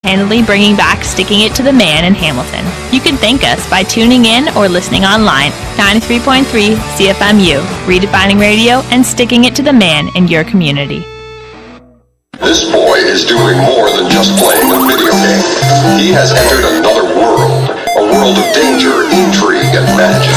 handily bringing back Sticking It to the Man in Hamilton. You can thank us by tuning in or listening online. 93.3 CFMU, redefining radio and sticking it to the man in your community. This boy is doing more than just playing a video game. He has entered another world, a world of danger, intrigue, and magic.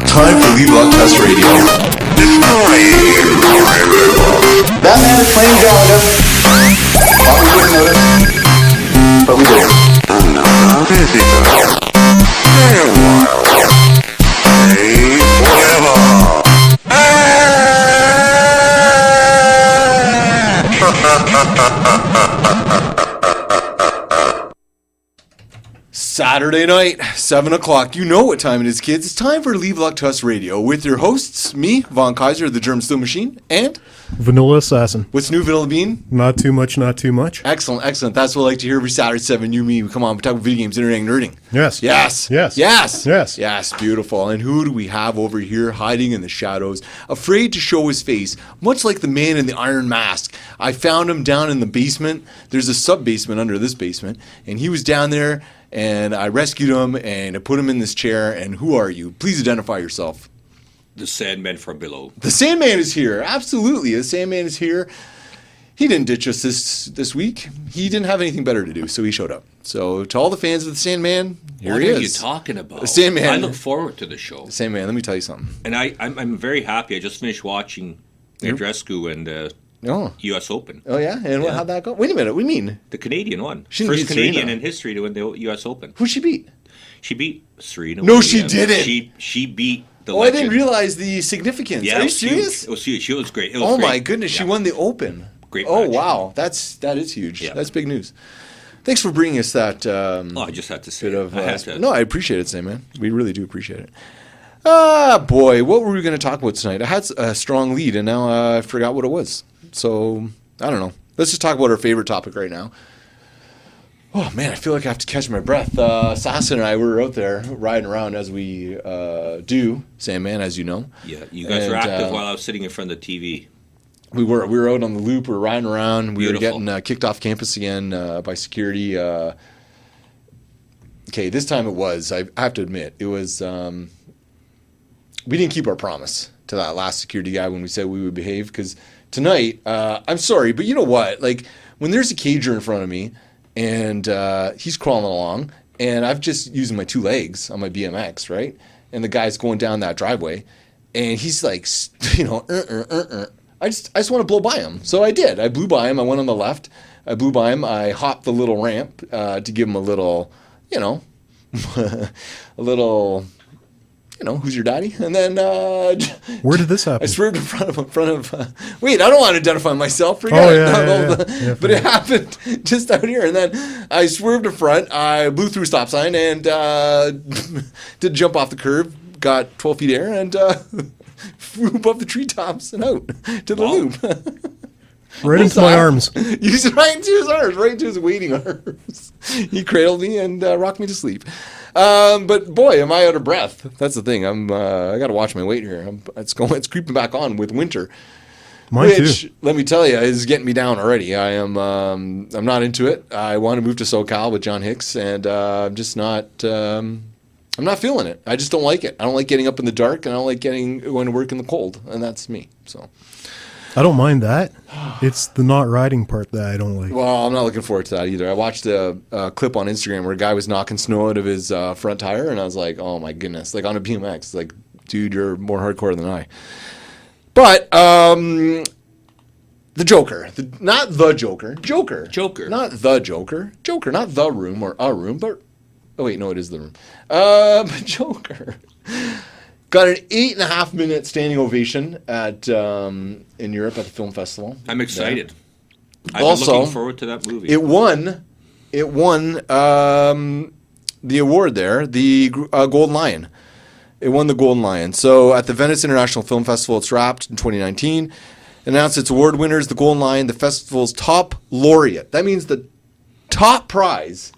Time for Blockbuster Radio. That man is playing Gallagher. Probably didn't notice, but we did. Saturday night, 7 o'clock. You know what time it is, kids. It's time for Leave Luck to Us Radio with your hosts, me, Von Kaiser, the Germ Steel Machine, and... Vanilla Assassin. What's new, Vanilla Bean? Not too much, not too much. Excellent, excellent. That's what I like to hear every Saturday at 7. You, me, come on, we talk about video games, internet, nerding. Yes. Yes. Yes. Yes. Yes. Yes, beautiful. And who do we have over here hiding in the shadows, afraid to show his face, much like the man in the iron mask? I found him down in the basement. There's a sub-basement under this basement, and he was down there, and I rescued him, and I put him in this chair, and who are you? Please identify yourself. The Sandman from below. The Sandman is here. Absolutely. The Sandman is here. He didn't ditch us this week. He didn't have anything better to do, so he showed up. So to all the fans of the Sandman, here he is. What are you talking about? The Sandman. I look forward to the show. The Sandman, let me tell you something. And I'm very happy. I just finished watching Andrescu and U.S. Open. Oh, yeah? And how'd that go? Wait a minute. What do you mean? The Canadian won. She First beat Canadian Serena in history to win the U.S. Open. Who'd she beat? She beat Serena. No, she didn't. She beat the legend. legend. I didn't realize the significance. Yeah, Are you serious? It was huge. She was great. Oh, my goodness. She won the Open. Great match. match. Wow. That is huge. Yeah. That's big news. Thanks for bringing us that. I just had to say it. No, I appreciate it, Sandman. We really do appreciate it. Ah, boy. What were we going to talk about tonight? I had a strong lead, and now I forgot what it was. So, I don't know. Let's just talk about our favorite topic right now. Oh, man, I feel like I have to catch my breath. Assassin and I were out there riding around as we do, Sandman, as you know. Yeah, you guys were active while I was sitting in front of the TV. We were out on the loop. We were riding around. We Beautiful. were getting kicked off campus again by security. Okay, this time it was. I have to admit, it was. We didn't keep our promise to that last security guy when we said we would behave. Because tonight, I'm sorry, but you know what? Like when there's a cager in front of me, and he's crawling along, and I've just using my two legs on my BMX, right? And the guy's going down that driveway, and he's like, I just want to blow by him. So I did. I blew by him. I went on the left. I blew by him. I hopped the little ramp to give him a little, a little, who's your daddy? And then where did this happen? I swerved in front of. Wait, I don't want to identify myself. Forget it. But it happened just out here, and then I swerved in front. I blew through a stop sign and did jump off the curb. Got 12 feet air and flew above the treetops and out to the loop. Right into my arms. He's right into his arms, right into his waiting arms. He cradled me and rocked me to sleep. But boy, am I out of breath. That's the thing. I got to watch my weight here. It's creeping back on with winter. Mine which, too. Let me tell you, is getting me down already. I am. I'm not into it. I want to move to SoCal with John Hicks, and I'm just not. I'm not feeling it. I just don't like it. I don't like getting up in the dark, and I don't like going to work in the cold, and that's me. So. I don't mind that. It's the not riding part that I don't like. Well, I'm not looking forward to that either. I watched a clip on Instagram where a guy was knocking snow out of his front tire, and I was like, oh my goodness. Like on a BMX. Like, dude, you're more hardcore than I. But the Joker. Not the Joker. Joker. Joker. Not the Joker. Joker. Not the room or a room, but... Oh, wait, no, it is the room. But Joker. Got an 8.5-minute standing ovation at in Europe at the film festival. I'm excited. Yeah. I've been looking forward to that movie. It won the award there, the Golden Lion. It won the Golden Lion. So at the Venice International Film Festival, it's wrapped in 2019. announced its award winners, the Golden Lion, the festival's top laureate. That means the top prize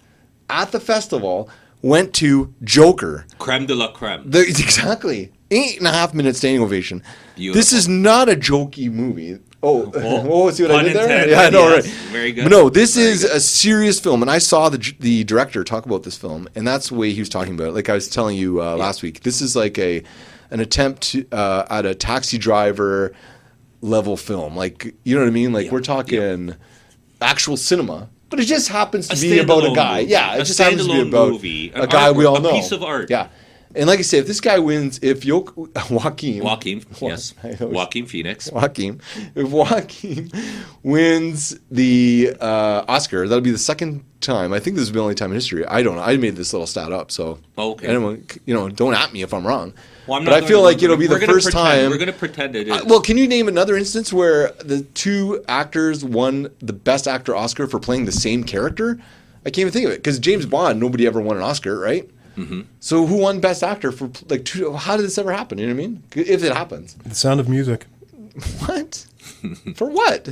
at the festival went to Joker. Creme de la creme. Exactly. 8.5 minute standing ovation. Beautiful. This is not a jokey movie. See what I did there? Intended, Yeah, I know, yes. right? Very good. But no, this is a serious film, and I saw the director talk about this film, and that's the way he was talking about it. Like I was telling you last week, this is like an attempt at a Taxi Driver level film. Like, you know what I mean? Like we're talking actual cinema. But it just happens to be about a guy. Movie. Yeah, it just happens to be about a guy we all know. A piece of art. Yeah. And like I say, if this guy wins, if Joaquin, Phoenix. If Joaquin wins the Oscar, that'll be the second time. I think this is the only time in history. I don't know. I made this little stat up, so anyone, don't at me if I'm wrong. Well, but I feel like it'll be the first time. We're going to pretend it is. Well, can you name another instance where the two actors won the Best Actor Oscar for playing the same character? I can't even think of it because James Bond, nobody ever won an Oscar, right? Mm-hmm. So who won Best Actor for like two? How did this ever happen? You know what I mean? If it happens, The Sound of Music. What? For what?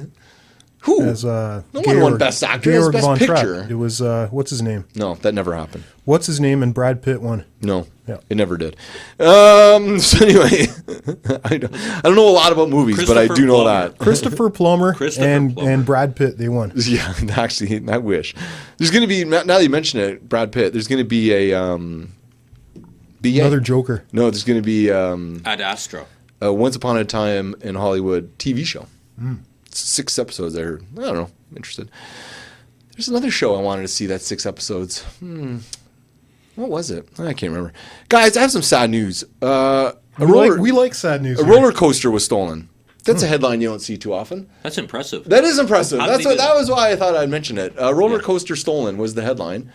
Who? As, no one won Best Actor. It was Best Von Picture. Trapp. It was what's his name? No, that never happened. What's his name? And Brad Pitt won. No, Yeah. it never did. So anyway, I don't know a lot about movies, but I do know that. Christopher Plummer Plummer. and Brad Pitt, they won. Yeah, actually, I wish. There's going to be, now that you mention it, Brad Pitt, there's going to be Another Joker. No, there's going to be Ad Astra. Once Upon a Time in Hollywood TV show. 6 episodes. I don't know. I'm interested. There's another show I wanted to see that's 6 episodes. What was it? I can't remember. Guys, I have some sad news. We like sad news. A roller coaster was stolen. That's a headline you don't see too often. That's impressive. That is impressive. That was why I thought I'd mention it. Roller coaster stolen was the headline.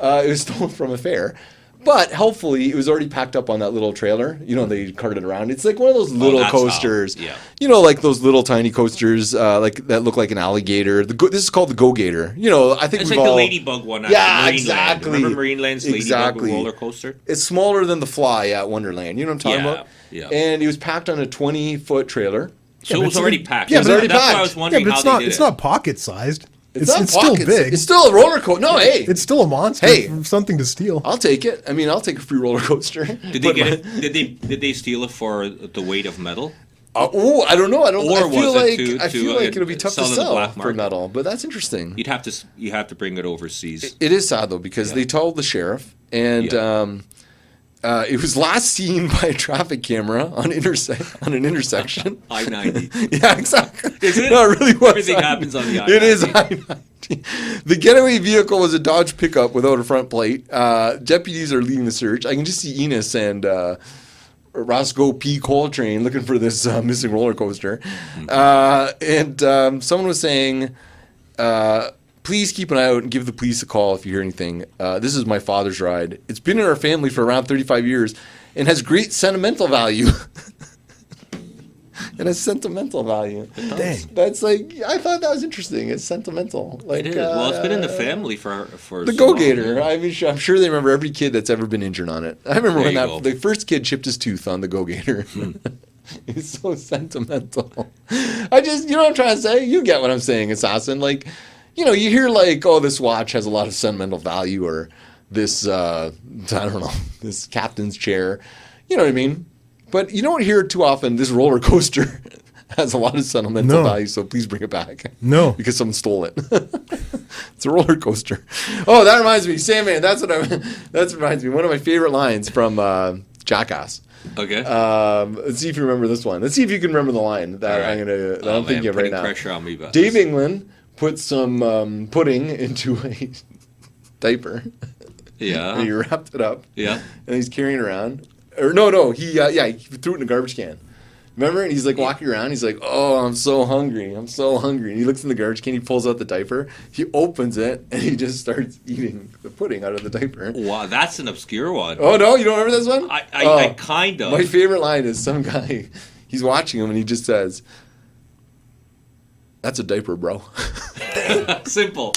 It was stolen from a fair. But helpfully, it was already packed up on that little trailer. They carted it around. It's like one of those little coasters. Yeah. Like those little tiny coasters like that look like an alligator. This is called the Go-Gator. I think it's we've like all... the Ladybug one. Yeah, Marineland. exactly. Remember Marineland's Ladybug roller coaster? It's smaller than the Fly at Wonderland. You know what I'm talking about? Yeah. And it was packed on a 20-foot trailer. So it was already packed. Yeah, it was already That's packed. why I was wondering but it's not pocket sized. It's still big. It's still a roller coaster. No, hey. It's still a monster. Hey. Something to steal. I'll take it. I mean, I'll take a free roller coaster. Did they get it? Did they steal it for the weight of metal? I don't know. I feel like it'll be tough to sell for market. metal, but that's interesting. You have to bring it overseas. It is sad though because they told the sheriff, and it was last seen by a traffic camera on an intersection. I-90. Yeah, exactly. Is it? No, it really was. Everything happens on the I-90. It is I-90. The getaway vehicle was a Dodge pickup without a front plate. Deputies are leading the search. I can just see Enos and Roscoe P. Coltrane looking for this missing roller coaster. And someone was saying, please keep an eye out and give the police a call if you hear anything. This is my father's ride. It's been in our family for around 35 years and has great sentimental value. It has sentimental value. Dang. That's like, I thought that was interesting. It's sentimental. Like, it is. Well, it's been in the family for the Go-Gator. I mean, I'm sure they remember every kid that's ever been injured on it. I remember when the first kid chipped his tooth on the Go-Gator. It's so sentimental. You know what I'm trying to say? You get what I'm saying, Assassin. Like, you hear like, oh, this watch has a lot of sentimental value, or this, I don't know, this captain's chair. You know what I mean? But you don't hear it too often. This roller coaster has a lot of sentimental value, so please bring it back. No. Because someone stole it. It's a roller coaster. Oh, that reminds me. Sandman, that reminds me. One of my favorite lines from Jackass. Okay. Let's see if you remember this one. Let's see if you can remember the line that I'm thinking of right now. Pressure on me, Dave England put some pudding into a diaper. Yeah. And he wrapped it up. Yeah. And he's carrying it around. Or no, he threw it in a garbage can. Remember? And he's like walking around. He's like, oh, I'm so hungry. And he looks in the garbage can. He pulls out the diaper. He opens it, and he just starts eating the pudding out of the diaper. Wow, that's an obscure one. Oh, no? You don't remember this one? I kind of. My favorite line is some guy, he's watching him, and he just says, that's a diaper, bro. Simple.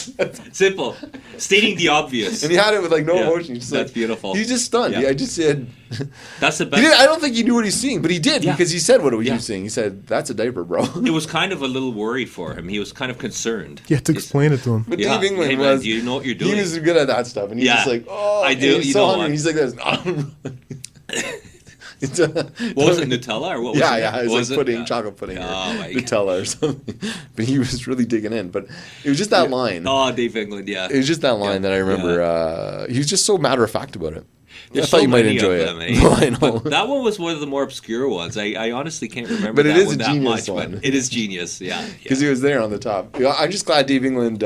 Stating the obvious. And he had it with like no emotion. He's just That's like, beautiful. He's just stunned. Yeah. I just said. That's the best. I don't think he knew what he's seeing, but he did because he said what he Yeah. was seeing. He said, "That's a diaper, bro." It was kind of a little worried for him. He was kind of concerned. You have to explain it to him. But Yeah. Dave England Hey, man, was. do you know what you're doing? He was good at that stuff, and he's just like, "Oh, I do. He's You so know hungry. what? And he's like this. What was it, Nutella or what was it? It was like pudding, Yeah. chocolate pudding, or my Nutella or something. But he was really digging in. But it was just that line. Oh, Dave England, yeah. It was just that line that I remember. He was just so matter of fact about it. There's I thought so you might many enjoy of it. them, No, I know. But that one was one of the more obscure ones. I honestly can't remember But it that is one a that genius much. one. But it is genius, yeah. Because he was there on the top. I'm just glad Dave England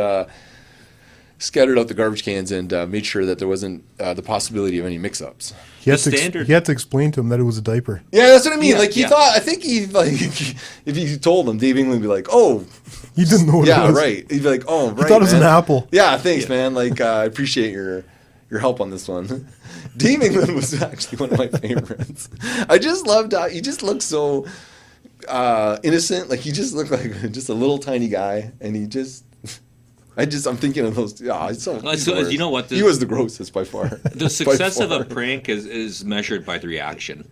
scattered out the garbage cans and made sure that there wasn't the possibility of any mix-ups. He had standard- to explain to him that it was a diaper. Yeah, that's what I mean. Yeah, like he yeah. thought. I think he like if he told him, Dave England would be like, "Oh, He didn't know what it yeah, was. right." He'd be like, "Oh, right." He thought it was man. an apple. Yeah, thanks, man. Like I appreciate your help on this one. Dave England was actually one of my favorites. I just loved how he just looked so innocent. Like he just looked like just a little tiny guy, and he just. I'm thinking of those. Yeah, he's so You know what? He was the grossest by far. The success of a prank is measured by the reaction.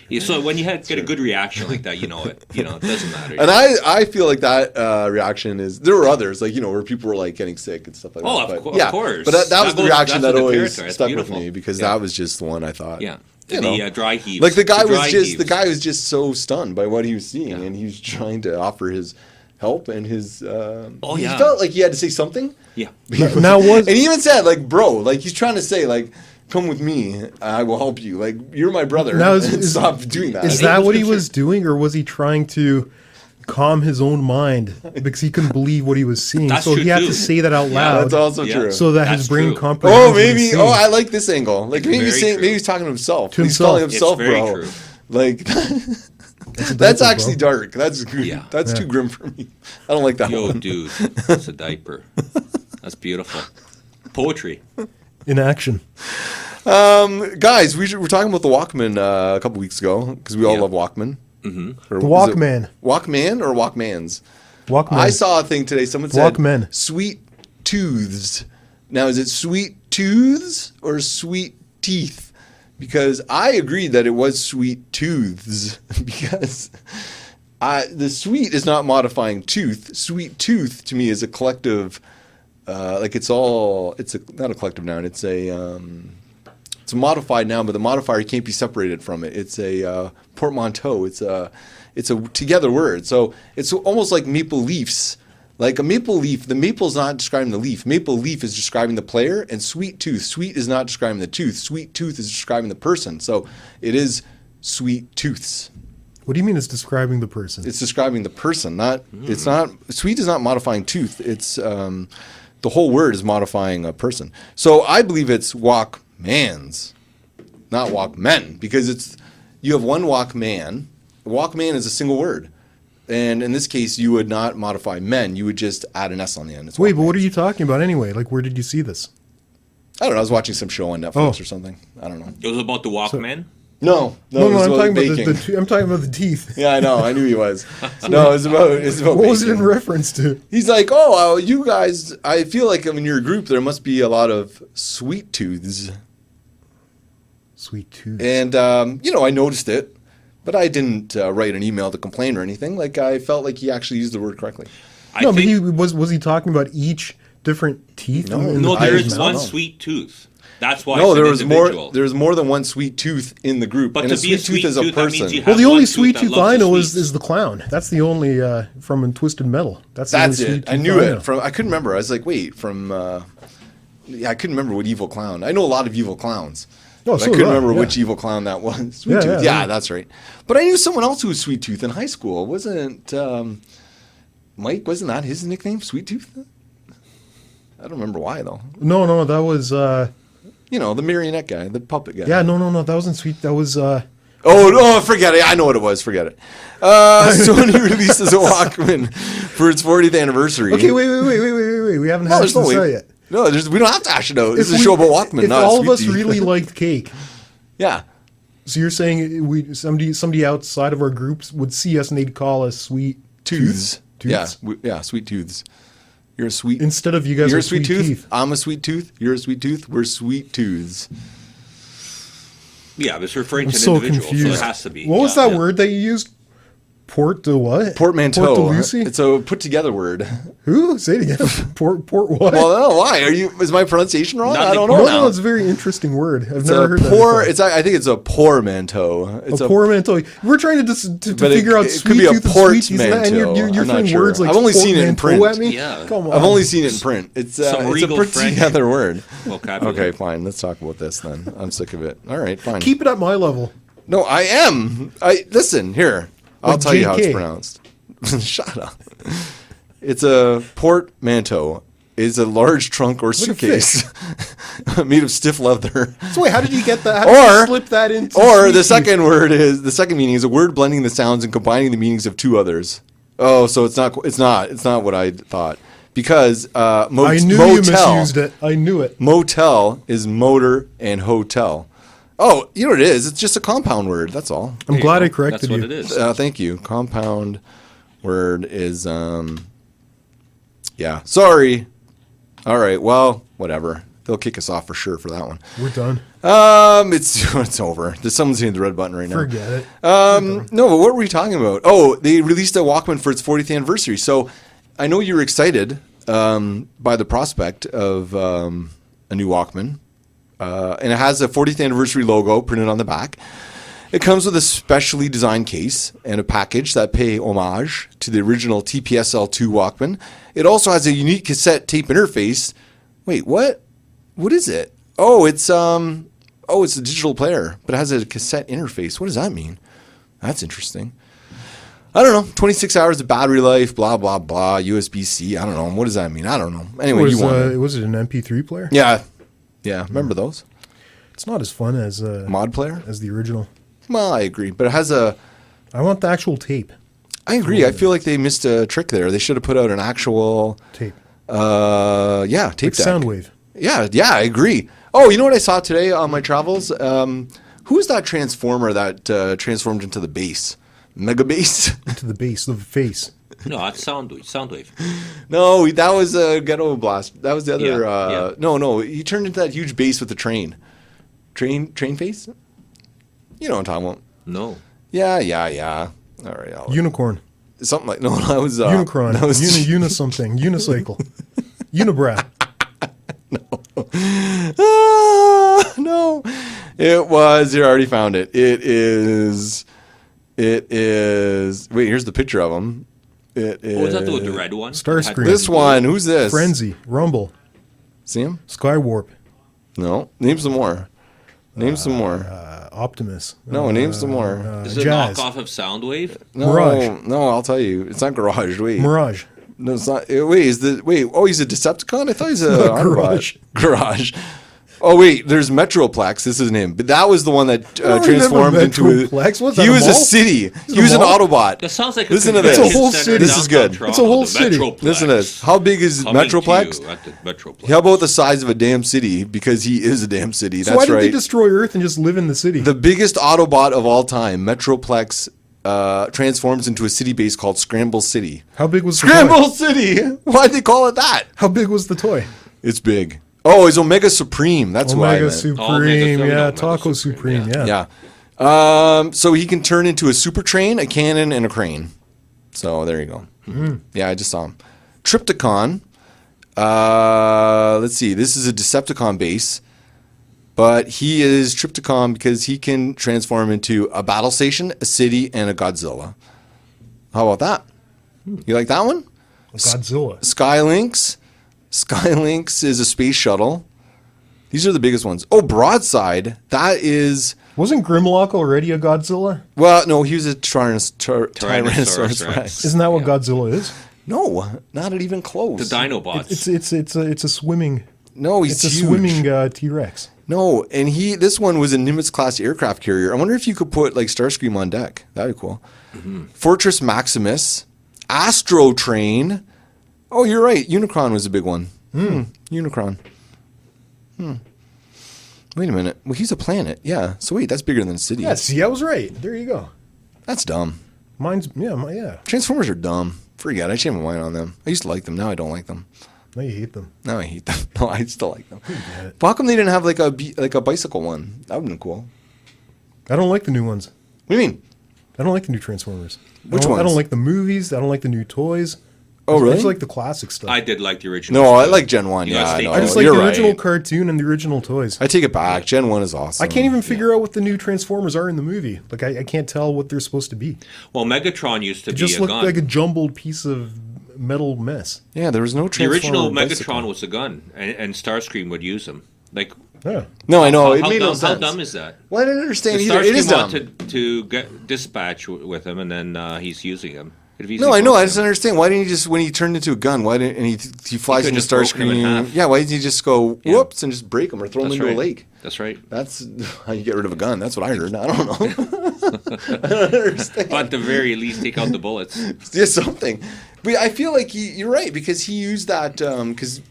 Yeah, so when you get a good reaction like that, you know it. You know, it doesn't matter. And I feel like that reaction is. There were others, like where people were like getting sick and stuff like Oh, that. of But, course. But that was the reaction that's that with the always character. It's stuck beautiful. with me because Yeah. that was just the one I thought. Yeah. You The know. dry heaves. Like the guy dry was just so stunned by what he was seeing, and he was trying to offer his help and his. He felt like he had to say something. Yeah. Now was And he even said, like, bro, like he's trying to say, like, come with me, I will help you. Like, you're my brother. Now and stop doing that. Is that what he was doing, or was he trying to calm his own mind because he couldn't believe what he was seeing? That's So true, he had too. to say that out Yeah, loud. That's also Yeah. true. so that That's his brain true. comprehends. Oh, what he's maybe. seeing. Oh, I like this angle. Like maybe very he's saying, true. maybe he's talking to himself. To He's himself. calling It's himself, very bro. true. Like That's that's diaper, actually bro. dark. That's Yeah. that's too grim for me. I don't like that Yo, one. dude, it's a diaper. That's beautiful. Poetry. in action. Guys, we were talking about the Walkman a couple weeks ago because we all Yeah. love Walkman. Mm-hmm. The Walkman. Walkman or Walkmans? Walkman. I saw a thing today. Someone said Walkman. sweet tooths. Now, is it sweet tooths or sweet teeth? Because I agreed that it was sweet tooths because the sweet is not modifying tooth. Sweet tooth to me is a collective, not a collective noun. It's a modified noun, but the modifier can't be separated from it. It's a portmanteau. It's a together word. So it's almost like maple leafs. Like a maple leaf, the maple is not describing the leaf. Maple leaf is describing the player, and sweet tooth. Sweet is not describing the tooth. Sweet tooth is describing the person. So it is sweet tooths. What do you mean it's describing the person? It's describing the person, not. It's not. Sweet is not modifying tooth. It's the whole word is modifying a person. So I believe it's Walkmans, not Walkmen, because you have one Walkman. Walkman is a single word. And in this case, you would not modify men. You would just add an S on the end. It's Wait, but Walkmans. what are you talking about anyway? Like, where did you see this? I don't know. I was watching some show on Netflix or something. I don't know. It was about the Walkman. No, No, it was I'm about talking baking. about I'm talking about the teeth. Yeah, I know. I knew he was. No, it's about What was it in baking. reference to? He's like, oh, you guys, I feel like in your group there must be a lot of sweet tooths. Sweet tooth. And, I noticed it, but I didn't write an email to complain or anything. Like, I felt like he actually used the word correctly. No, but he was he talking about each different teeth? No. in No, the there guy's is mouth? one sweet tooth. That's why No, it's there an was individual. more. There's more than one sweet tooth in the group, But and to a be a sweet tooth sweet is a tooth, that means person. you have Well, the one only tooth sweet that tooth loves I the know is sweets. the clown. That's the only from Twisted Metal. That's the That's only sweet it. I tooth knew know. it. I couldn't remember. I was like, wait, from. I couldn't remember what evil clown. I know a lot of evil clowns. Oh, But so I couldn't do I, remember yeah. which evil clown that was. Sweet Yeah, Tooth. yeah, Yeah, yeah. that's right. But I knew someone else who was Sweet Tooth in high school. Wasn't Mike? Wasn't that his nickname, Sweet Tooth? I don't remember why though. No, that was The marionette guy, the puppet guy. yeah, no, that wasn't sweet. That was Oh, forget it. I know what it was. Forget it. Sony releases a Walkman for its 40th anniversary. okay. Wait. We haven't hashed there's no this way. out yet. No, we don't have to hash it out. This is a we- show about Walkman, If not all of Sweet us Tea. really liked cake, Yeah. so you're saying somebody outside of our groups would see us and they'd call us sweet Tooths. Tooths? Yeah, Sweet Tooths. You're a sweet. Instead of you guys You're are a sweet tooth. teeth. I'm a sweet tooth. You're a sweet tooth. We're sweet tooths. Yeah, but it's referring I'm to an so individual, confused. so it has to be. What was Yeah, that yeah. word that you used? Portmanteau. Portmanteau. It's a put together word. Who? Say it again. Port what? Well, no, why? Is my pronunciation wrong? I don't know. No, it's a very interesting word. I've It's never a heard that poor. before. I think it's a portmanteau. It's A portmanteau. We're trying to But figure out it sweet could be a tooth and sweet teeth, and portmanteau. you're I'm not throwing sure. words like I've only seen it in portmanteau print. at me. Yeah. Come on. I've only seen it in print. It's Some a regal put French together word. vocabulary. Okay, fine. Let's talk about this then. I'm sick of it. All right, fine. Keep it at my level. No, I am. Listen here. I'll Like tell you how it's JK. pronounced. Shut up. It's a portmanteau. Is a large trunk or a suitcase made of stiff leather. So wait, how did you get that? How did you slip that into? Or sweet the teeth? second meaning is a word blending the sounds and combining the meanings of two others. Oh, so it's not what I thought. Because I knew motel, you misused it. I knew it. motel is motor and hotel. Oh, you know what it is? It's just a compound word. That's all. I'm glad I corrected That's what you. it is. Thank you. Compound word is yeah. Sorry. All right. Well, whatever. They'll kick us off for sure for that one. We're done. It's over. There's someone's hitting the red button right now. Forget it. No, but what were we talking about? Oh, they released a Walkman for its 40th anniversary. So I know you were excited by the prospect of a new Walkman. And it has a 40th anniversary logo printed on the back. It comes with a specially designed case and a package that pay homage to the original TPSL2 Walkman. It also has a unique cassette tape interface. Wait, what? What is it? It's a digital player, but it has a cassette interface. What does that mean? That's interesting. I don't know. 26 hours of battery life, blah, blah, blah, USB-C. I don't know. What does that mean? I don't know. Anyway, Was, you won. was it an MP3 player? Yeah. Remember those? It's not as fun as Mod player? as the original. Well, I agree. But it has a... I want the actual tape. I agree. I feel like they missed a trick there. They should have put out an actual... Tape. tape Like deck. Soundwave. Yeah, I agree. Oh, you know what I saw today on my travels? Who is that transformer that transformed into the bass? Mega bass? To the base, the face. No, it's Soundwave. No, that was a Ghetto Blast. That was the other... Yeah. No, he turned into that huge bass with the train. Train face? You know what I'm talking about. No. Yeah. All right. Unicorn. Something like... No, that was... Unicron. That was... Something. Unicycle. Unibrat. No. It was... You already found it. It is... Wait, here's the picture of him. It is... What was that with the red one? Starscream. This one. Who's this? Frenzy. Rumble. See him? Skywarp. No. Name some more. Name some more. Optimus. No, name some more. Is it a Jazz. knockoff of Soundwave? No, Mirage. No, I'll tell you. It's not Garage. Wait. Mirage. No, it's not. Wait, he's a Decepticon? I thought he's a not Autobot. Garage. Oh wait, there's Metroplex. This isn't him, but that was the one that don't transformed remember into a. Metroplex. What's He that, a was a mall? city. He a was an mall? Autobot. That sounds like Listen to convention this. It's a whole center city. in This is downtown good. Toronto, It's a whole the city. Metroplex. Listen to this. How big is Coming to Metroplex? you at the Metroplex. How about the size of a damn city? Because he is a damn city. So That's why did right. they destroy Earth and just live in the city? The biggest Autobot of all time, Metroplex, transforms into a city base called Scramble City. How big was the toy? Scramble City. Why'd they call it that? How big was the toy? It's big. Oh, it's Omega Supreme. That's why. Omega Supreme. Omega Taco Supreme, Supreme. Yeah. Yeah. So he can turn into a super train, a cannon, and a crane. So there you go. Mm-hmm. Yeah, I just saw him. Tripticon. Let's see. This is a Decepticon base. But he is Tripticon because he can transform into a battle station, a city, and a Godzilla. How about that? You like that one? Godzilla. Skylinks is a space shuttle. These are the biggest ones. Oh, Broadside. That is... Wasn't Grimlock already a Godzilla? Well, no, he was a Tyrannosaurus Tyrannosaurus Rex. Rex. Isn't that what Godzilla is? No, not even close. The Dinobots. It's a swimming. No, he's It's a huge. swimming T-Rex. No, and this one was a Nimitz-class aircraft carrier. I wonder if you could put, like, Starscream on deck. That'd be cool. Mm-hmm. Fortress Maximus. Astro Train. Oh, you're right. Unicron was a big one. Unicron. Wait a minute. Well, he's a planet. Yeah. So wait, that's bigger than a city. Yeah, see, I was right. There you go. That's dumb. Mine's, yeah. Transformers are dumb. Forget it. I changed my mind on them. I used to like them. Now I don't like them. No, you hate them. No, I hate them. No, I still like them. But how come they didn't have like a bicycle one? That would have been cool. I don't like the new ones. What do you mean? I don't like the new Transformers. Which I ones? don't like the movies. I don't like the new toys. Oh, really? I just like the classic stuff. I did like the original. No, I stuff. like Gen 1. You gotta Yeah, stay no, I just like you're the original right. cartoon and the original toys. I take it back. Gen 1 is awesome. I can't even figure out what the new Transformers are in the movie. Like, I can't tell what they're supposed to be. Well, Megatron used to It be just a looked gun. like a jumbled piece of metal mess. Yeah, there was no The Transformer original bicycle. Megatron was a gun, and Starscream would use them. Like, Yeah. No, I know. It how made no dumb, sense. how dumb is that? Well, I didn't understand either. Starscream It is dumb. wanted to get dispatch with him, and then he's using him. No, I know. I just don't understand. Why didn't he just, when he turned into a gun, why didn't, and he flies could into just broken him in Starscream? half. Yeah, why didn't he just go whoops and just break him or throw him That's into right. a lake? That's right. That's how you get rid of a gun. That's what I heard. I don't know. I don't understand. But at the very least, take out the bullets. Just something. But I feel like you're right because he used that because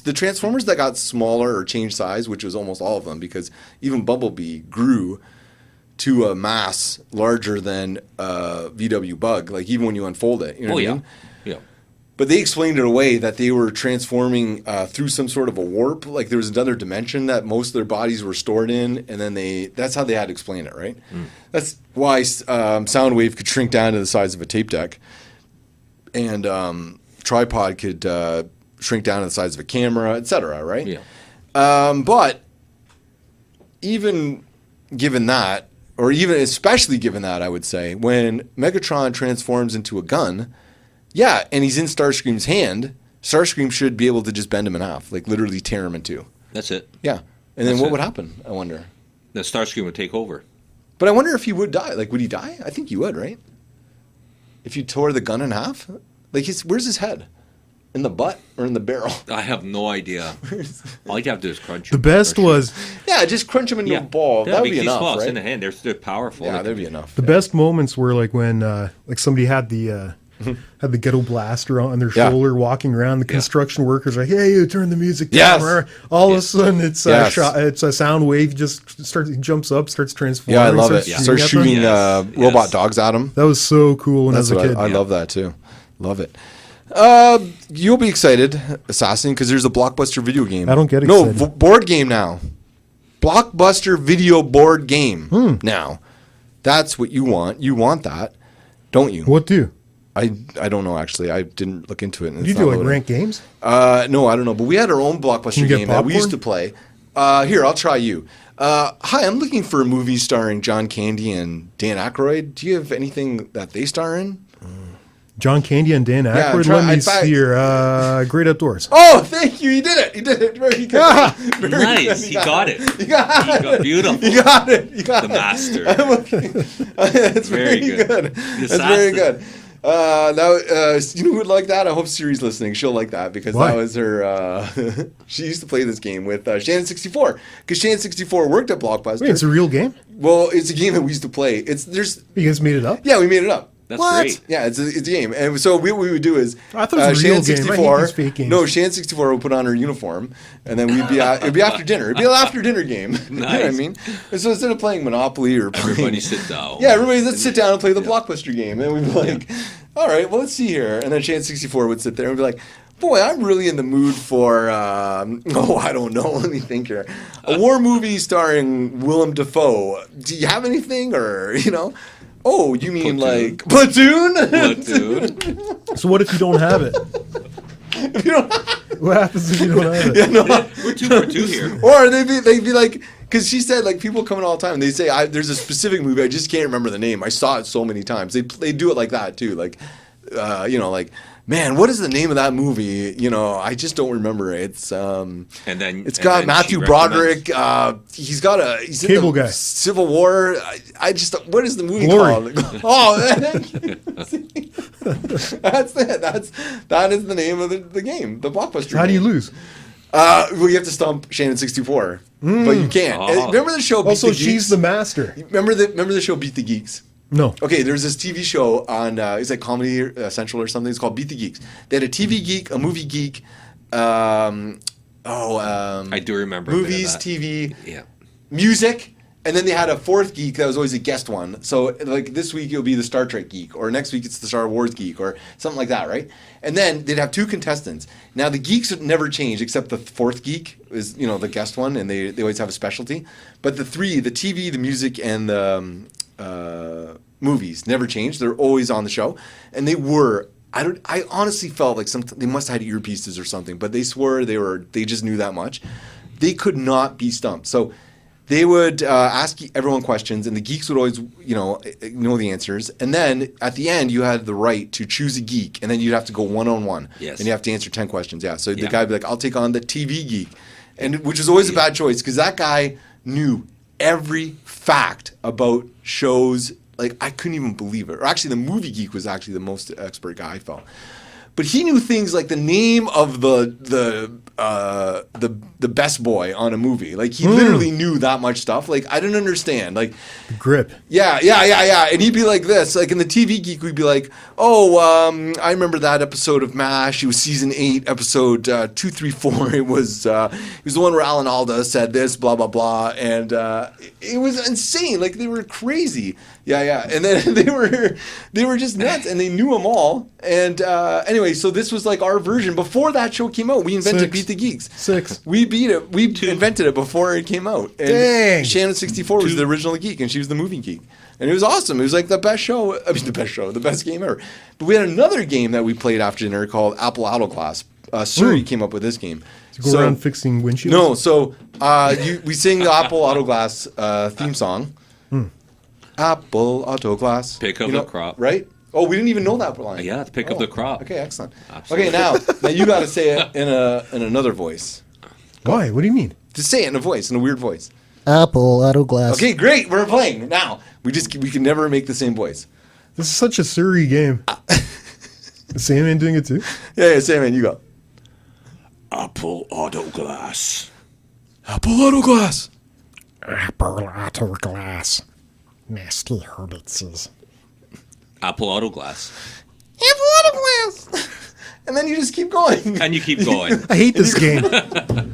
the Transformers that got smaller or changed size, which was almost all of them, because even Bumblebee grew to a mass larger than VW Bug. Like even when you unfold it, you know what I mean? Yeah. But they explained it away that they were transforming through some sort of a warp. Like there was another dimension that most of their bodies were stored in, and then that's how they had to explain it, right? That's why Soundwave could shrink down to the size of a tape deck, and Tripod could shrink down to the size of a camera, etc., right? Yeah. But even given that, or even especially given that, I would say, when Megatron transforms into a gun, yeah, and he's in Starscream's hand, Starscream should be able to just bend him in half, like literally tear him in two. That's it. Yeah. And then That's what it. would happen, I wonder? The Starscream would take over. But I wonder if he would die. Like, would he die? I think he would, right? If you tore the gun in half? Like, where's his head? In the butt or in the barrel? I have no idea. All you have to do is crunch The him. best was Yeah, just crunch him into a ball. That would be enough, It's right? in the hand. They're powerful. Yeah, They that'd can- be enough. the best moments were like when like somebody had the ghetto blaster on their Yeah. shoulder walking around. The construction workers are like, "Hey, you turn the music Yes. down." All of a sudden, it's Yes. it's a sound wave. He jumps up, starts transforming. Yeah, I love it. starts Start at them. shooting Yes. robot Yes. dogs at him. That was so cool when I That's was a what kid. I love that too. Love it. You'll be excited, Assassin, because there's a Blockbuster video game. I don't get No, excited. board game now. Blockbuster video board game now. That's what you want. You want that, don't you? What do? I don't know, actually. I didn't look into it. And You it's do not like loading. rank games? No, I don't know. But we had our own Blockbuster you get game that we used popcorn? to play. Here, I'll try you. Hi, I'm looking for a movie starring John Candy and Dan Aykroyd. Do you have anything that they star in? John Candy and Dan Yeah, Aykroyd. try- Let me in fact- see here. Great Outdoors. Oh, thank you. You did it. You did it. Very good. Very Nice. good. He got it. You got it. He got beautiful. You got it. You got The it. master. That's very, Very good. good. That's The very assassin. good. Now, you know who would like that? I hope Suri's listening. She'll like that because Why? that was her. She used to play this game with Shannon64 because Shannon64 worked at Blockbuster. Wait, it's a real game? Well, it's a game that we used to play. There's You guys made it up? yeah, we made it up. That's What? great. Yeah, it's a game. And so what we would do is I thought it was a real game. I hate these fake games. No, Shan64 would put on her uniform, and then it'd be after dinner. It'd be an after dinner game. You know what I Nice. mean? And so instead of playing Monopoly or playing, Everybody sit down. yeah, everybody let's sit down and play the Blockbuster game. And we'd be like, all right, well let's see here. And then Shan64 would sit there and be like, boy, I'm really in the mood for I don't know. Let me think here. A war movie starring Willem Dafoe. Do you have anything, or Oh, you mean like Platoon? Platoon. So what if you don't have it? What happens if you don't have it? Yeah, no. We're 2 for 2 here. Or they'd be like, because she said like people come in all the time. They say there's a specific movie I just can't remember the name. I saw it so many times. They do it like that too. Like, like, man, what is the name of that movie? I just don't remember. It's And then it's got then Matthew she Broderick. recommends- He's in Cable the guy. Civil War. I just what is the movie Glory. called? Oh, that's it. That is the name of the game, the Blockbuster. How do you game. lose? Well, you have to stomp Shannon64, but you can't. Oh. Remember the show Beat Also, the Geeks? she's the master. Remember the show Beat the Geeks? No. Okay, there's this TV show on it's like Comedy Central or something. It's called Beat the Geeks. They had a TV geek, a movie geek. I do remember a bit of movies, that. TV, Yeah. music, And then they had a fourth geek that was always a guest one. So like this week it'll be the Star Trek geek, or next week it's the Star Wars geek, or something like that, right? And then they'd have 2 contestants. Now the geeks would never change, except the fourth geek is the guest one, and they always have a specialty. But the TV, the music, and the movies never change. They're always on the show, and they were. I honestly felt like they must have had earpieces or something, but they swore they just knew that much. They could not be stumped. So they would ask everyone questions, and the geeks would always, know the answers. And then at the end, you had the right to choose a geek, and then you'd have to go one-on-one. Yes. And you have to answer 10 questions. Yeah. So the guy would be like, I'll take on the TV geek, which is always a bad choice because that guy knew every fact about shows. Like, I couldn't even believe it. Or actually, the movie geek was actually the most expert guy I felt. But he knew things like the name of the best boy on a movie. Like, he literally knew that much stuff. Like, I didn't understand. Like, The grip. yeah. And he'd be like this. Like, in the TV geek, we'd be like, I remember that episode of MASH. It was season 8, episode 234. It was the one where Alan Alda said this, blah, blah, blah. And it was insane. Like, they were crazy. Yeah. And then they were just nuts, and they knew them all. And anyway, so this was like our version. Before that show came out, we invented 6. Beat the Geeks. 6. We beat it. We invented it before it came out. And Dang. Shannon64 was the original geek, and she was the movie geek. And it was awesome. It was like the best show. The best game ever. But we had another game that we played after dinner called Apple Autoglass. Suri came up with this game. To go around fixing windshields? No, so we sing the Apple Autoglass theme song. Apple Autoglass. Pick up the crop. Right? Oh, we didn't even know that line. Yeah, to pick up the crop. Okay, excellent. Absolutely. Okay, now you got to say it in another voice. Why? What do you mean? Just say it in a weird voice. Apple Autoglass. Okay, great. We're playing now. We can never make the same voice. This is such a Suri game. Is Sandman doing it too? Yeah, Sandman, you go. Apple Autoglass. Apple Autoglass. Apple Autoglass. Nasty hobbitses. Apple Autoglass. Apple Autoglass. And then you just keep going. And you keep going. I hate this game.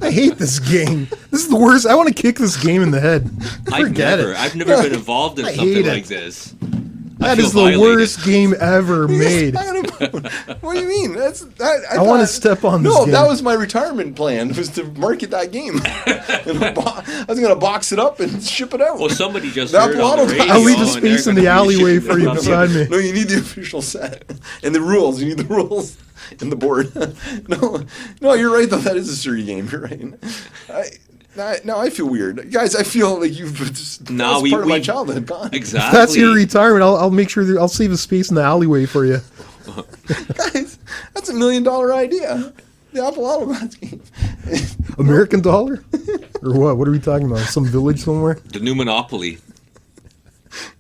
I hate this game. This is the worst. I want to kick this game in the head. Forget it. I've never been involved in I something hate like it. this. That feel is the violated. worst game ever made. What do you mean? I want to step on this No, game. that was my retirement plan, was to market that game. And I was going to box it up and ship it out. Well, somebody just The heard it on Apple the Autoglass. radio. I'll leave the and they're space in gonna the be alleyway shipping for it you up. beside me. No, you need the official set. And the rules. You need the rules and the board. No, you're right, though. That is a Suri game. You're right. Now I feel weird. Guys, I feel like you've just No, part of my childhood gone. Exactly. That's your retirement. I'll make sure I'll save a space in the alleyway for you. Guys, that's $1 million idea. The Apple Autoglass game. American dollar? Or what? What are we talking about? Some village somewhere? The new Monopoly.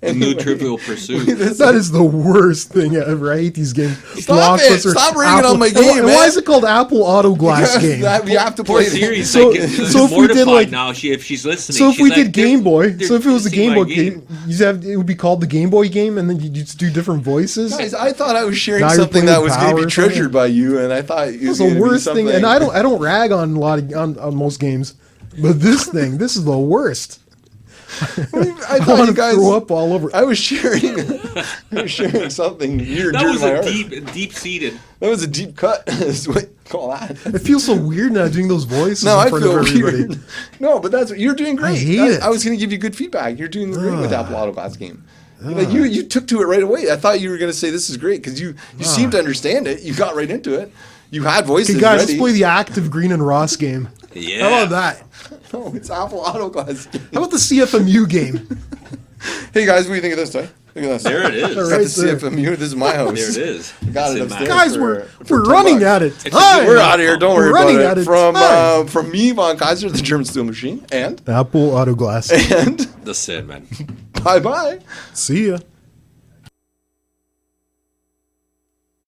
The new Trivial Pursuit. That is the worst thing ever. I hate these games. Stop it. Blockbuster, Stop ringing Apple- on my And game, why man. is it called Apple Autoglass game? You have to Poor play Siri. So- She's so if we did, mortified like- now. If she's listening. So if she's we like, did Game Boy, they're so if it was the dissing Game my Boy game, it would be called the Game Boy game, and then you just do different voices. Guys, I thought I was sharing Now you're something that playing was going to Power be or something? treasured by you, and I thought it was That's going the to be worst thing, something. and I don't rag on a lot on most games, but this is the worst. I I thought want you to guys. throw up all over. I was sharing something near That dear to was my a heart. deep seated. That was a deep cut. Is what you call that. It feels so weird now doing those voices No, in I front feel of everybody. weird. No, but you're doing great. hate it. I was going to give you good feedback. You're doing great with Apple Autoglass game. Like you took to it right away. I thought you were going to say this is great because you seemed to understand it. You got right into it. You had voices Okay, guys, ready. let's play the active Green and Ross game. Yeah. How about that? No, it's Apple Autoglass game. How about the CFMU game? Hey guys, what do you think of this toy? Look at this. There it is. Got Right the there. CFMU. This is my house. There it is. Got it It's in upstairs. my- Guys, for we're 10 running bucks. at it. It's Hi. We're out of here. Don't worry We're running about at it. it. From Hi. from me, Von Kaiser, the German Steel Machine, and Apple Autoglass. and The Sandman. bye bye. See ya.